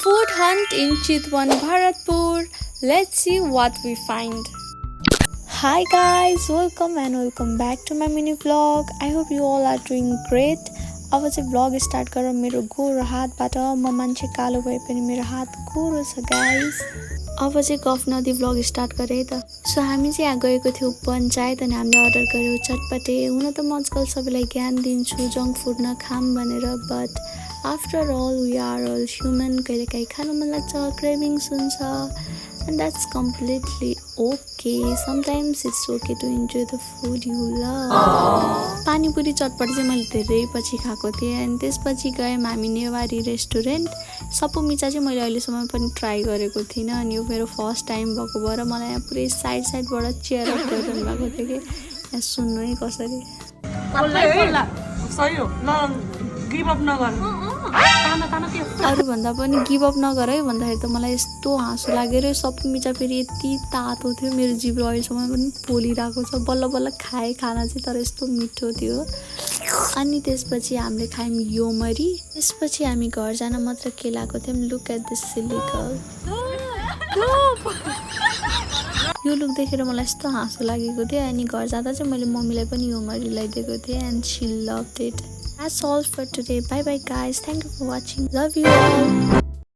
Food hunt in Chitwan, Bharatpur. Let's see what we find. Hi guys, welcome back to my mini vlog. I hope you all are doing great. अब चाहिँ vlog start गरेर मेरो गोरो हातबाट म मान्छे कालो भए पनि मेरो हात गोरो छ गाइस. अब चाहिँ गफ नदी vlog start गरे त. सो हामी चाहिँ यहाँ गएको थियौ पञ्चायत अनि हामीले अर्डर गर्यौ चटपटे. हुन त म आजकल सबैलाई ज्ञान दिन्छु जंक फुड नखाम भनेर, but after all we are all human. कहिलेकाहीँ खानु मन लाग्छ, क्रेभिङ्स हुन्छ, and that's completely okay. Sometimes it's okay to enjoy the food you love. Panipuri चटपटी चाहिँ मैले धेरै पछि खाएको थिएँ अनि त्यसपछि गयौँ हामी नेवारी रेस्टुरेन्ट. सप्पु मिचा चाहिँ मैले अहिलेसम्म पनि ट्राई गरेको थिइनँ अनि यो मेरो फर्स्ट टाइम भएको भएर मलाई यहाँ पुरै साइडबाट चेयर अप गरिरहनु भएको थियो कि यहाँ सुन्नु है कसरी अरूभन्दा पनि गिभ अप नगर है भन्दाखेरि त मलाई यस्तो हाँसो लागेर सप्पु मिचा फेरि यति तातो थियो मेरो जिब्रो अहिलेसम्म पनि पोलिरहेको छ. बल्ल बल्ल खाएँ खाना चाहिँ तर यस्तो मिठो थियो. अनि त्यसपछि हामीले खायौँ योमरी. त्यसपछि हामी घर जान मात्र केलाएको थियौँ. Look at this silly girl. यो लुक देखेर मलाई यस्तो हाँसो लागेको थियो अनि घर जाँदा चाहिँ मैले मम्मीलाई पनि योमरी ल्याइदिएको थिएँ and she लभड it. That's all for today. Bye bye guys. Thank you for watching. Love you all.